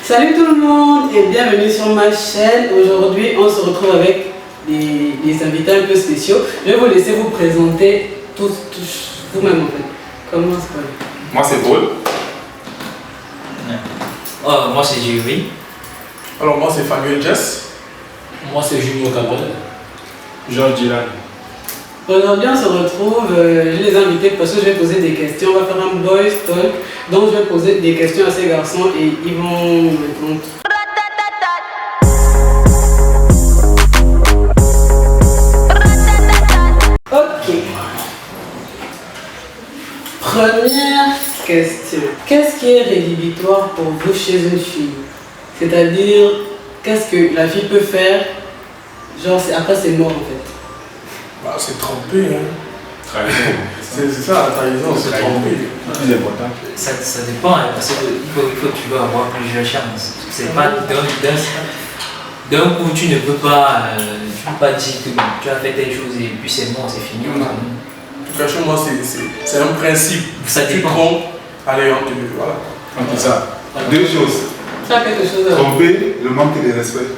Salut tout le monde et bienvenue sur ma chaîne. Aujourd'hui, on se retrouve avec des invités un peu spéciaux. Je vais vous laisser vous présenter tous vous-même en fait. Comment c'est Paul? Moi c'est Paul. Moi c'est Jerry. Alors moi c'est Fabian Jess. Moi c'est Junior Cabral. Georges Dylan. Aujourd'hui on se retrouve, je les ai invités parce que je vais poser des questions. On va faire un boys talk. Donc je vais poser des questions à ces garçons et ils vont me répondre. Ok. Première question. Qu'est-ce qui est rédhibitoire pour vous chez une fille? C'est-à-dire, qu'est-ce que la fille peut faire? Genre, après c'est mort en fait. Bah, c'est tromper, hein. C'est ça la trahison, c'est tromper. C'est plus important. Ça dépend, hein, parce qu'il faut que tu vas avoir plusieurs chances. C'est pas d'un coup tu ne peux pas dire que tu as fait telle chose et puis c'est mort, c'est fini. En tout cas, chez moi, c'est un principe. Ça tu dépend. trompes, allez, on te met. Voilà. En tout ça, deux choses. Ça a quelque chose à Tromper, le manque de respect.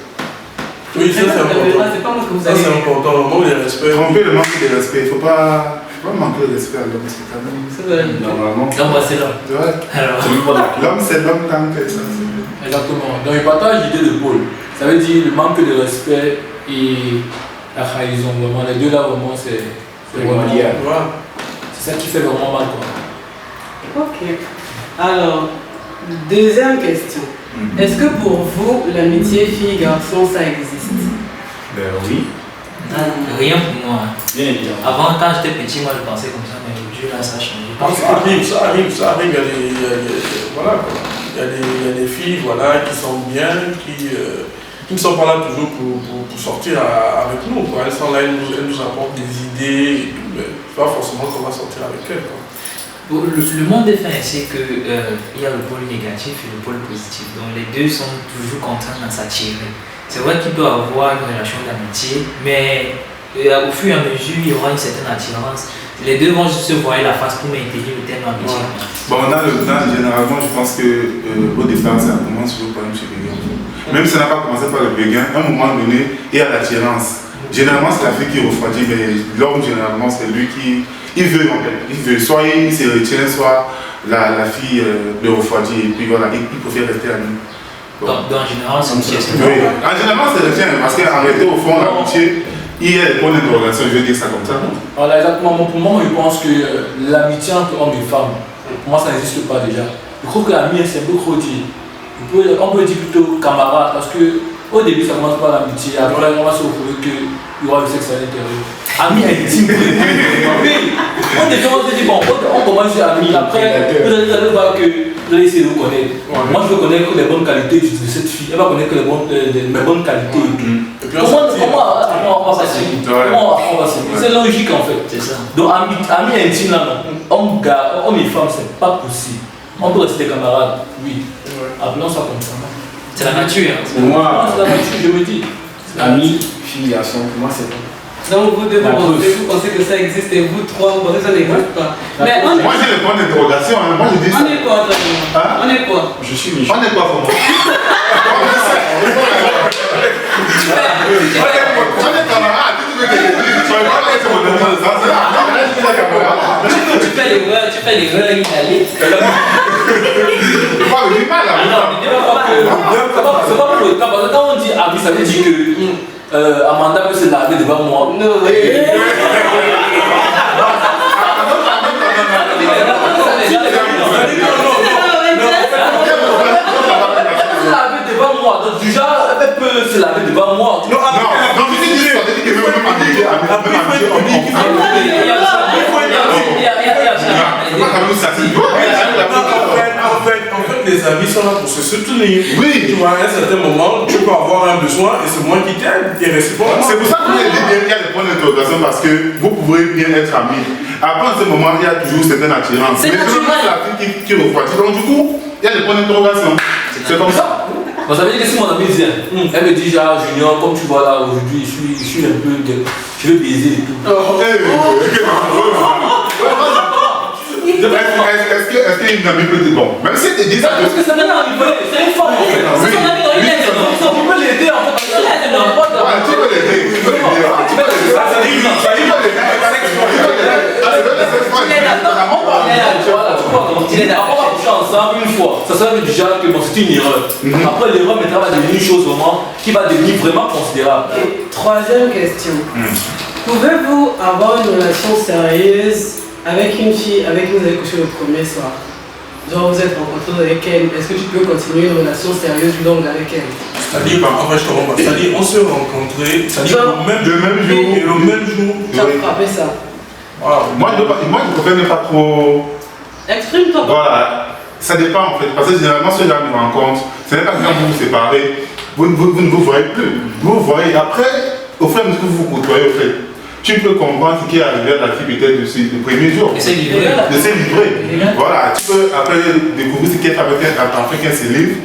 Oui, ça c'est important. C'est pas moi que vous Ça avez. c'est important, le manque de respect. Tromper, le manque de respect. Il ne faut pas manquer de respect à l'homme, c'est quand même. C'est vrai. Normalement. Donc moi c'est là. Ouais. Alors, L'homme, c'est l'homme tant que ça. c'est- Exactement. Donc il partage l'idée de Paul. Ça veut dire le manque de respect et la trahison. Vraiment, les deux là, vraiment, c'est vraiment lié. Voilà. C'est ça qui fait vraiment mal. Quoi. Ok. Alors, deuxième question. Est-ce que pour vous, l'amitié fille-garçon, ça existe? Ben oui. rien pour moi. Bien évidemment. Avant, quand j'étais petit, moi je pensais comme ça, mais aujourd'hui là ça a changé. Ça arrive. Voilà, quoi. Il y a des filles voilà, qui sont bien, qui ne sont pas là toujours pour sortir avec nous. Quoi. Elles sont là, elles nous apportent des idées, et tout, mais pas forcément qu'on va sortir avec elles. Quoi. Le monde est fait ainsi qu'il y a le pôle négatif et le pôle positif. Donc les deux sont toujours contraints à s'attirer. C'est vrai qu'il peut y avoir une relation d'amitié, mais au fur et à mesure, il y aura une certaine attirance. Les deux vont juste se voir la face pour maintenir le thème d'amitié. Bon, généralement, je pense qu'au départ, ça commence toujours par une supérieure. Même si ça n'a pas commencé par le béguin, à un moment donné, il y a l'attirance. Généralement, c'est la fille qui refroidit, mais l'homme, généralement, c'est lui qui. Il veut en fait. Il veut. Soit il se retient, soit la fille le refroidit, et puis voilà, il préfère rester à nous. Donc en général, c'est une question. Oui. En général, c'est le tien, parce qu'en réalité, au fond, l'amitié, il y a des points d'interrogation, je vais dire ça comme ça. Voilà, exactement. Pour moi, je pense que l'amitié entre hommes et femmes, pour moi, ça n'existe pas déjà. Je trouve que l'amitié, c'est un peu trop dit. On peut dire plutôt camarade, parce que au début, ça commence par l'amitié. Après, on va se retrouver qu'il y aura le sexe à l'intérieur. Ami intime. Oui. Au début, on se dit, bon, on commence à ami. Après, vous allez voir que vous allez essayer de vous connaître. Moi, je veux connaître les bonnes qualités de cette fille. Elle va connaître mes bonnes qualités. Et puis Comment on va passer? C'est logique en fait. C'est ça. Donc, ami intime là, non. Homme et femme, c'est pas possible. On peut rester camarades, oui. Appelons ça comme ça. C'est la nature. Hein. Pour moi, C'est la nature, je me dis. Ami, fille, garçon, pour moi c'est bon. Donc vous deux, vous pensez que ça existe et vous trois, vous pensez que ça n'existe pas. Mais on est... moi j'ai le point d'interrogation, hein. Moi je dis ça. On est quoi, toi? Hein? On est quoi? Je suis Michel. On est quoi pour moi? On est camarades, tu veux que je dise, tu vas pas laisser mon nom dans ça, Tu fais l'erreur Italie. tu vas me dire mal là. C'est pas pour le cas, parce que quand on dit ami, ça veut dire que Amanda peut se laver devant moi. Non, Se laver devant moi, donc déjà elle peut se laver devant moi. Non, je dis ça, je dis que même amitié, En fait, les amis sont là pour se soutenir. Oui. Tu vois, à un certain moment, tu peux avoir un besoin et c'est moi qui t'aide. Et réciproquement. c'est pour ça que je dis qu'il y a des points d'interrogation parce que vous pouvez bien être amis. Après, en ce moment, il y a toujours certaines attirances. C'est mais naturel. c'est la fille qui refroidit. Donc, du coup, il y a des points d'interrogation. C'est comme ça. Bon, ça veut dire que si mon ami vient, elle me dit genre Junior, comme tu vois là aujourd'hui, je suis un peu. Je veux baiser et tout. Est-ce qu'une amie peut dire bon, même si elle te dit ça, Parce que ça m'est arrivé, c'est une femme en fait. Après, on va coucher ensemble une fois. Ça sera déjà que bon, c'est une erreur. Après, l'erreur maintenant va devenir une chose vraiment qui va devenir vraiment considérable. Et troisième question. Pouvez-vous avoir une relation sérieuse avec une fille avec qui vous avez couché le premier soir? Genre vous êtes rencontrés avec elle, est-ce que tu peux continuer une relation sérieuse longue avec elle? C'est-à-dire, c'est-à-dire, on se rencontrait, c'est-à-dire Genre, le même jour, et le même jour. Tu as frappé ça. Voilà. Moi, je préfère ne pas trop. Exprime-toi. Voilà, ça dépend en fait. Parce que généralement, ce genre de rencontre, ce n'est pas quand vous vous séparez, vous ne vous voyez plus. Vous vous voyez après, au fur et à mesure que vous vous côtoyez, au fait, tu peux comprendre ce qui est arrivé à la fille peut-être le premier jour. Et c'est livré. De se livrer. Voilà, tu peux après découvrir ce qu'elle fait afin qu'elle se livre.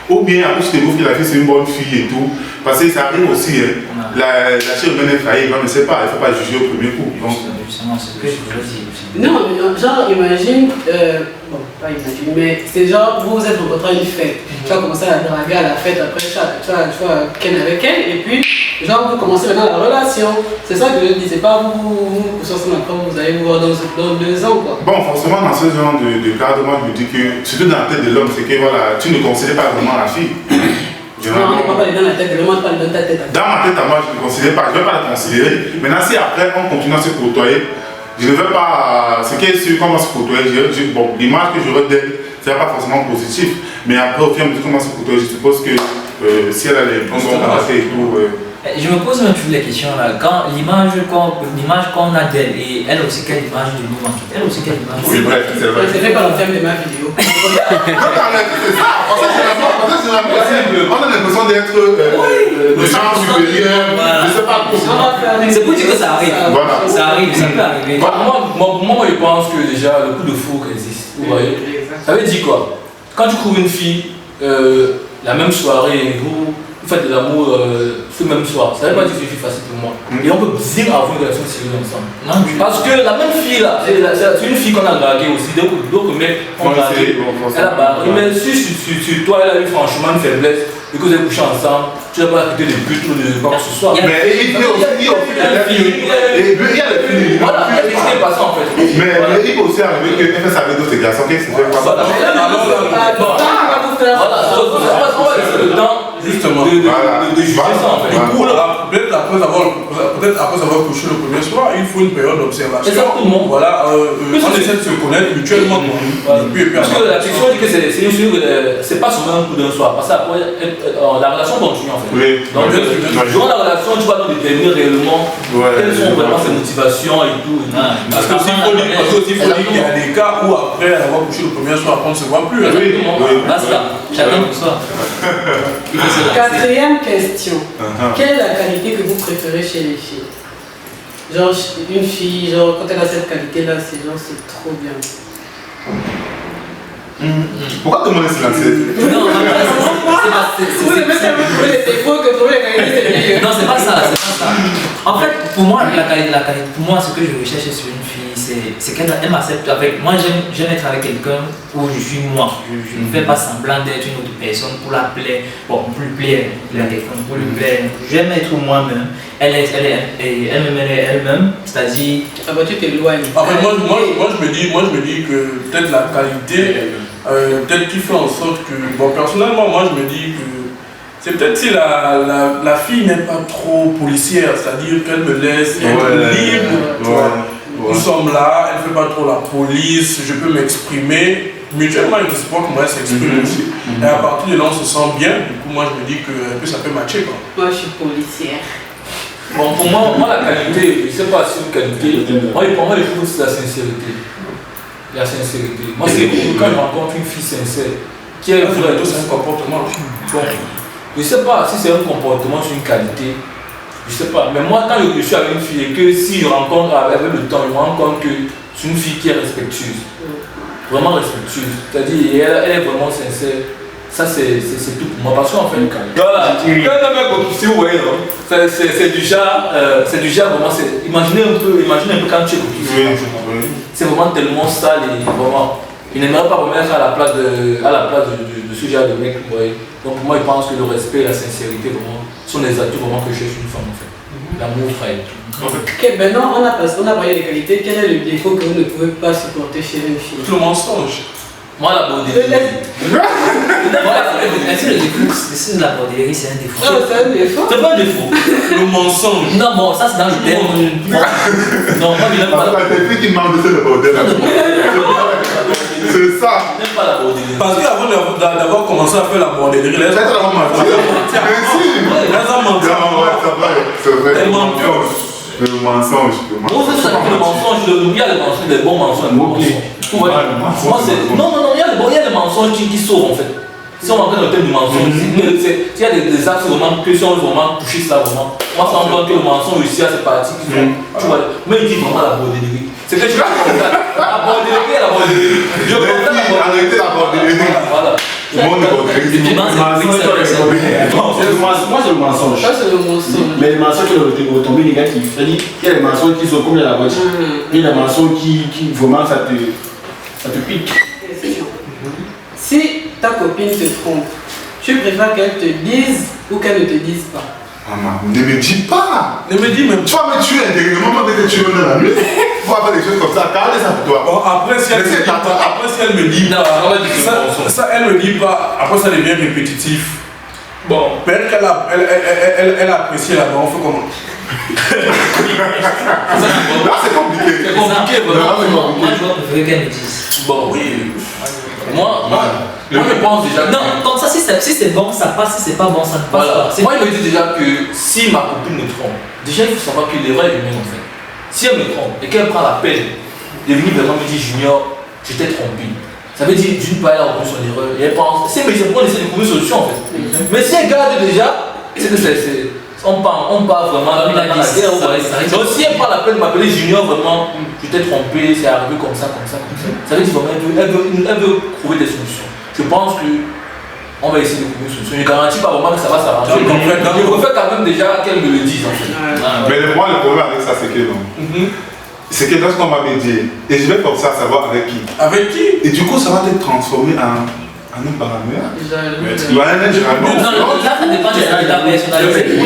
Ou bien après tu découvres que la fille c'est une bonne fille et tout. Parce que ça arrive aussi, hein. La chair humaine est faillible, on ne sait pas, il ne faut pas juger au premier coup. Donc, Justement, c'est ce que je voulais dire aussi. Non, mais genre imagine, bon pas imagine, mais c'est genre vous vous êtes rencontrés à une fête, tu vas commencer à la draguer à la fête, après tu vas ken avec elle, et puis genre vous commencez maintenant la relation. C'est ça que je dis, c'est pas vous ensemble après vous allez vous voir dans 2 ans quoi. bon, forcément dans ce genre de cadre, moi je me dis que, surtout dans la tête de l'homme, c'est que voilà, tu ne considères pas vraiment la fille. Non, on ne peut pas parler dans la tête, le monde parle dans ta tête. Dans ma tête à moi, je ne considère pas, je ne vais pas la considérer. Maintenant, si après on continue à se côtoyer, je ne veux pas. Ce qui est sûr, comment se côtoyer, bon, l'image que j'aurai d'elle, ce n'est pas forcément positif. Mais après, au fur et à mesure comment se côtoyer, je suppose que si elle a les bons caractères et tout. Je me pose même toujours la question là, quand l'image qu'on a d'elle et elle aussi quelle image de nous ensuite, elle aussi quelle image. Oui, bref, c'est vrai. C'est fait par le thème de ma vidéo. Non, c'est ça. En fait, on a l'impression d'être des gens supérieurs. Je ne sais pas comment. C'est pour dire que ça arrive. Voilà. Ça arrive, ça peut arriver. Moi, je pense que déjà le coup de foudre existe. Vous voyez? Ça veut dire quoi? Quand tu trouves une fille, la même soirée, vous faites de l'amour ce même soir, ça ne veut pas dire que c'est facile pour moi. Et on peut bien avoir une relation sérieuse ensemble. Non, parce que la même fille là, c'est une fille qu'on a draguée aussi, d'autres mecs ont dragué. Elle a barré. Mais si toi elle a eu franchement une faiblesse et que vous avez couché ensemble, tu n'as pas quitté de but ou de quoi que ce soit. Mais il y a les filles. Voilà, il y a des passants en fait. Mais il peut aussi arriver qu'elle fait ça avec d'autres garçons qui se fait pas. Voilà, on va laisser le temps Justement. de juger ça en fait. Du coup, peut-être après avoir couché le premier soir, il faut une période d'observation. Exactement. Voilà, on essaie de se connaître mutuellement. Parce que la question dit que c'est pas seulement un coup d'un soir. Parce qu'après, la relation continue en fait. Oui. Donc, durant la relation, tu vas donc déterminer réellement quelles sont vraiment ses motivations et tout. Parce que s'il faut dire qu'il y a des cas où après avoir couché le premier soir, on ne se voit plus. Basta, chacun pour soi. Quatrième question. Quelle est la qualité que vous préférez chez les filles? Genre une fille, genre quand elle a cette qualité là, c'est trop bien. Pourquoi tout le monde est silencieux? Non, Vous mettez un peu les défauts que trouver la qualité c'est mieux. non, c'est pas ça. En fait, pour moi, la qualité, pour moi, ce que je recherche sur une fille, c'est qu'elle m'accepte avec. Moi, j'aime être avec quelqu'un où je suis moi. Je ne fais pas semblant d'être une autre personne pour la plaire. Bon, pour lui plaire, pour lui plaire. J'aime être moi-même. Elle me met elle-même, c'est-à-dire. Ah bah tu t'éloignes. Après, moi je me dis que peut-être la qualité, peut-être qui fait en sorte que. Bon, personnellement, moi je me dis que. C'est peut-être si la fille n'est pas trop policière, c'est-à-dire qu'elle me laisse être libre. Nous sommes là, elle ne fait pas trop la police, je peux m'exprimer. Mutuellement, il ne sait pas comment elle s'exprime aussi. Et à partir de là, on se sent bien. Du coup, moi, je me dis que ça peut matcher. Quoi. Moi, je suis policière. Bon, pour moi, la qualité, je ne sais pas si une qualité. Pour moi, les choses, c'est la sincérité. La sincérité. Moi, c'est quand je rencontre une fille sincère, qui est vraie, c'est un comportement. Bon, je ne sais pas si c'est un comportement, c'est une qualité. Je ne sais pas. Mais moi, quand je suis avec une fille et que si je rencontre avec le temps, je me rends compte que c'est une fille qui est respectueuse. Vraiment respectueuse. C'est-à-dire, elle est vraiment sincère. Ça, c'est tout pour moi. Parce qu'en fait, voilà, quand un mec, si vous voyez, c'est du genre vraiment. Imaginez un peu quand tu es copie. C'est vraiment tellement sale et vraiment. Il n'aimerait pas remettre à la place de ce genre de mec. Donc, pour moi, je pense que le respect et la sincérité vraiment, sont les atouts vraiment que je cherche une femme en fait. L'amour, frère. Ok, maintenant on a parlé des qualités. Quel est le défaut que vous ne pouvez pas supporter chez une fille? Le mensonge. Moi, la bordélerie. Est-ce que le défaut, c'est la bordélerie, c'est un défaut? Non, c'est un défaut. C'est pas un défaut. Le mensonge. Non, bon, ça c'est dans le terme. Non, moi je n'aime pas la Parce que les filles qui demandent de faire le bordel. C'est ça. Je n'aime pas la bordélerie. Parce qu'avant d'avoir commencé à faire la bordellerie, les C'est gens ça, on m'a dit. les gens mentent. C'est vrai. Elle mentent. Le mensonge. Moi, c'est ça que le mensonge, il y a les mensonges, des bons mensonges, des mauvais mensonges. Vous voyez, moi, c'est. Non, il y a des mensonges qui sauvent en fait. Si on entend le thème du mensonge, s'il y a des axes vraiment que si on veut vraiment toucher ça vraiment, moi, ça entend que le mensonge réussit à ces parties qui sont. Tu vois, mais il dit vraiment la bordélerie. C'est que je suis la bordélerie, la bordélerie. Je comprends la bordélerie. Arrêtez la bordélerie. Voilà. Le monde est bordélique. Moi, c'est le mensonge. Ça, c'est le mensonge. Mais les mensonges qui ont retombé, les gars qui. C'est-à-dire, il y a des mensonges qui sont comme la voiture. Il y a des mensonges qui vraiment ça te pique. Si ta copine te trompe, tu préfères qu'elle te dise ou qu'elle ne te dise pas? Maman, ne me dis pas. Ne me dis même. Tu vas me tuer intérieurement, maman va te tuer dans la nuit. Tu vas faire des choses comme ça, gardez ça pour toi. Bon, après, si elle me dit pas, ça, elle me dit pas, après ça devient répétitif. Bon, peut-être qu'elle a apprécié là-bas, on fait comment? Là, c'est compliqué. C'est compliqué, vraiment. Moi je dois préférer qu'elle me dise. Bon, oui. Moi, je pense déjà. Non, comme ça, si c'est bon, ça passe, si c'est pas bon, ça ne passe Voilà. pas. Moi, il me dit déjà que si ma copine me trompe, déjà il faut savoir que l'erreur est humaine en fait. Si elle me trompe et qu'elle prend la peine de venir vraiment me dire Junior, je t'ai trompé, ça veut dire d'une part elle a reconnu son erreur et elle pense, c'est mais c'est pour essayer de trouver une solution en fait. Mais si elle garde déjà, c'est que on part vraiment dans la guerre. Donc si elle prend la peine de m'appeler Junior, vraiment, je t'ai trompé, c'est arrivé comme ça. Ça veut dire vraiment elle veut trouver des solutions. Je pense que on va essayer de trouver une solution. Je ne garantis pas vraiment que ça va s'arranger. Je préfère quand même déjà qu'elle me le dise en fait. Mais moi, le problème avec ça, c'est que non. C'est que lorsqu'on va me dire, et je vais comme ça savoir avec qui. Avec qui? Et du coup, ça va te transformer en un paranoïa. Tu vas aller généralement. Non, là, ça dépend de ta personnalité.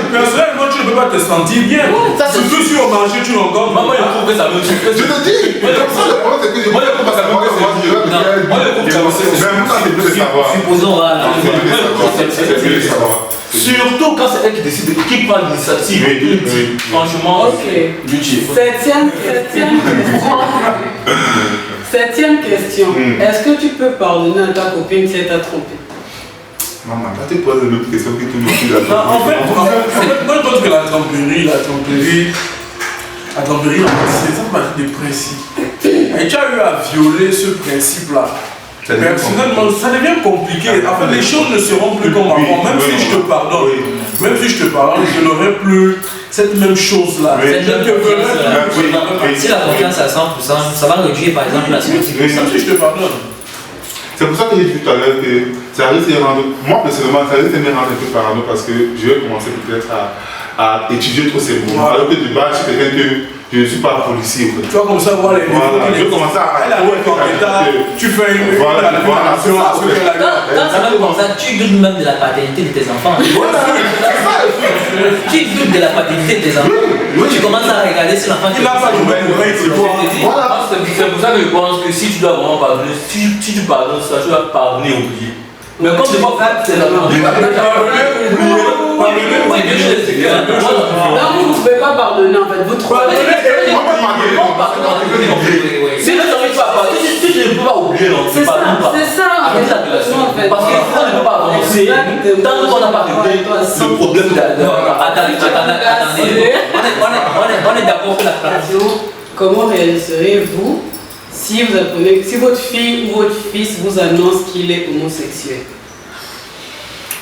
Personnellement, tu ne peux pas te sentir bien. Surtout si au marché, tu rencontres. Maman, il trouve que ça me tue. Je te dis, comme ça, le problème, c'est que je Moi, je trouve que ça me tue. Moi, je trouve que ça me tue. même quand c'est plus de savoir. Supposons, voilà. C'est plus de savoir. Surtout quand c'est elle qui décide, qui prend l'initiative. Franchement, Ok. Dieu. Septième question. Est-ce que tu peux pardonner à ta copine si elle t'a trompé? Maman, là, tu poses une autre question que tout le monde a. En fait, moi je pense que la tromperie, c'est ça partie des principes. Et tu as eu à violer ce principe-là. Personnellement, ça devient compliqué. En fait, les choses ne seront plus comme avant. Même si je te pardonne, je n'aurai plus cette même chose-là. Si la confiance à 100%, ça va réduire par exemple la sécurité. Même si je te pardonne. C'est pour ça que j'ai dit tout à l'heure que ça risque de rendre, moi personnellement, ça risque de me rendre un peu parano parce que je vais commencer peut-être à étudier trop ces mots. Alors que de base, je suis quelqu'un que je ne suis pas policier. Tu vas comme ça voir les voilà, je vais commencer à tu fais une voilà, Quand ça va comme ça, tu doutes même de la paternité de tes enfants. Tu doutes de la paternité de tes enfants. Tu commences à regarder si l'enfant. Il n'a pas de même c'est quoi. Voilà. C'est pour ça que je pense que si tu dois vraiment pardonner, si tu pardonnes ça, tu dois pardonner et oublier. Mais comme c'est pas c'est la Non, vous ne pouvez pas pardonner en fait. Vous trouvez. Si tu n'arrives pas à pardonner, tu ne peux pas oublier non. C'est ça. Avec la relation. Parce qu'on ne peut pas avancer tant qu'on n'a pas réglé le problème Attendez. On est d'accord pour la question. Comment réaliserez-vous si votre fille ou votre fils vous annonce qu'il est homosexuel?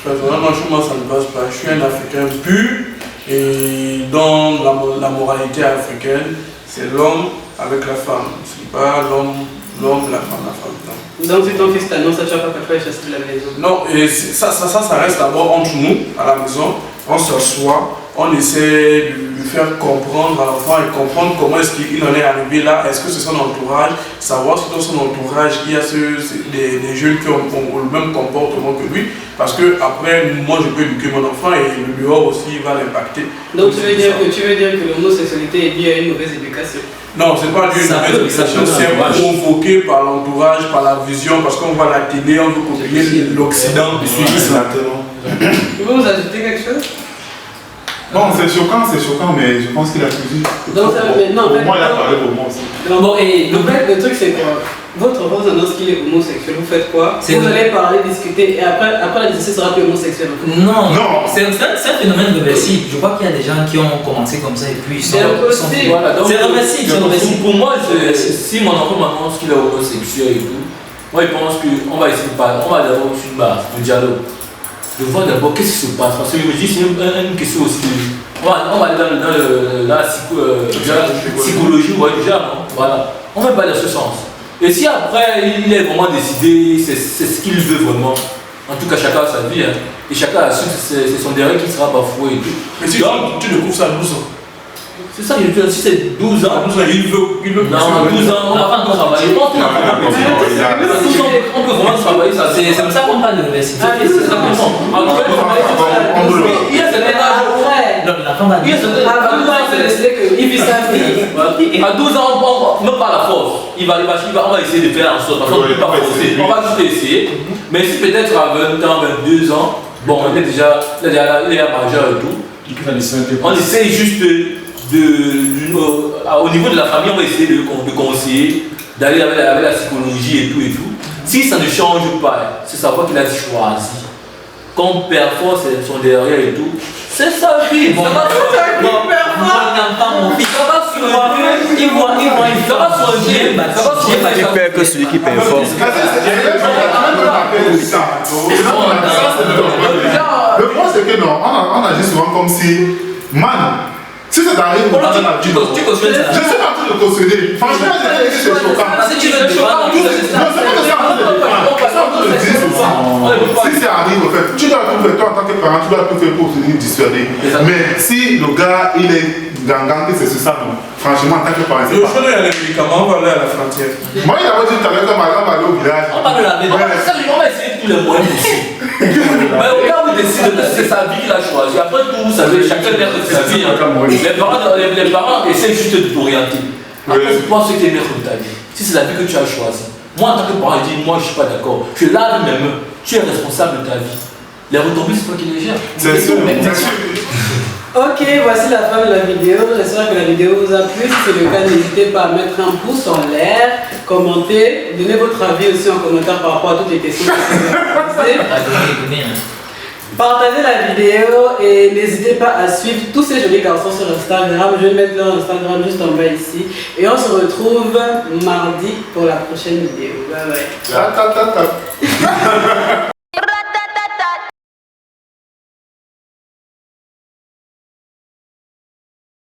Personnellement, moi, ça ne passe pas. Je suis un Africain pur et dans la moralité africaine, c'est l'homme avec la femme. C'est pas l'homme, la femme. Non. Donc, si ton fils t'annonce, tu vas pas préférer chasser de la maison? Non, et ça reste d'abord entre nous, à la maison. On s'assoit, on essaie de lui faire comprendre à l'enfant et comprendre comment est-ce qu'il en est arrivé là. Est-ce que c'est son entourage? Savoir si dans son entourage, il y a des jeunes qui ont le même comportement que lui. Parce que après, moi, je peux éduquer mon enfant et le dehors aussi va l'impacter. Donc, tu veux dire que l'homosexualité est liée à une mauvaise éducation? Non, c'est pas dû à une mauvaise éducation, c'est provoqué par l'entourage, par la vision, parce qu'on voit la télé, on veut copier l'Occident. Exactement. Vous ajoutez quelque chose? Bon, c'est choquant, mais je pense qu'il a tout dit. Donc, pour moi, il a parlé pour moi aussi. Bon, et le truc, c'est quoi? Votre enfant annonce qu'il est homosexuel, vous faites quoi? Vous allez parler, discuter, et après la discussion sera plus homosexuelle. Non, c'est un phénomène réversible. Je crois qu'il y a des gens qui ont commencé comme ça et puis ils sont voilà, c'est réversible. Pour moi, si mon enfant m'annonce qu'il est homosexuel et tout, moi je pense qu'on va essayer de parler, on va d'abord sur une base, un dialogue. De voir d'abord qu'est-ce qui se passe. Parce que je me dis, c'est une question aussi de. On va aller dans la psychologie du genre, non? Voilà. On va pas dans ce sens. Et si après il est vraiment décidé, c'est ce qu'il veut vraiment. En tout cas, chacun a sa vie. Hein. Et chacun a su que c'est son derrière qui sera bafoué et tout. Mais si tu ne couvres ça à 12 ans. C'est ça, si c'est 12 ans, il veut non, 12 ans, on va pas travailler. On peut vraiment travailler ça. C'est comme ça qu'on parle de l'université. Il y a certains âges. Il y a certains âges. À 12 ans, même pas la force. On va essayer de faire en sorte. On ne peut pas forcer. On va juste essayer. Mais si peut-être à 20 ans, 22 ans, bon, on est déjà majeur et tout. On essaie juste au niveau de la famille, on va essayer de conseiller, d'aller avec la psychologie et tout. Si ça ne change pas, c'est savoir qu'il a choisi. Comme père fort, c'est son derrière et tout. C'est sa vie. Ça va que celui qui performe. Le point c'est que non, on agit souvent comme si, si ça t'arrive, on va dans la vie. Je suis pas en train de cautionner. Franchement, c'est choquant. Si tu veux défendre, si ça arrive, en fait, tu dois tout faire, toi en tant que parent, tu dois tout faire pour te dissuader. Mais si le gars, il est gangan, que c'est ça, non. Franchement, en tant que parent, c'est pas. Il y a les médicaments, on va aller à la frontière. Moi, il a dit tout à l'heure, on va aller au village. on va laver. On va essayer tous les moyens possibles. Mais au cas où il décide que c'est sa vie qu'il a choisi, après tout, vous savez, chacun maître de sa vie. Les parents essaient juste de t'orienter. Après, tu penses que tu es maître de ta vie. Si c'est la vie que tu as choisie. Moi, en tant que parent, je dis, moi, je ne suis pas d'accord. Tu laves mes mains. Tu es responsable de ta vie. Les retombées, c'est toi qui les gères. C'est sûr. Ok, voici la fin de la vidéo. J'espère que la vidéo vous a plu. Si c'est le cas, n'hésitez pas à mettre un pouce en l'air, commenter, donner votre avis aussi en commentaire par rapport à toutes les questions que vous avez posées. Partagez la vidéo et n'hésitez pas à suivre tous ces jolis garçons sur Instagram. Je vais mettre leur Instagram juste en bas ici. Et on se retrouve mardi pour la prochaine vidéo. Bye bye.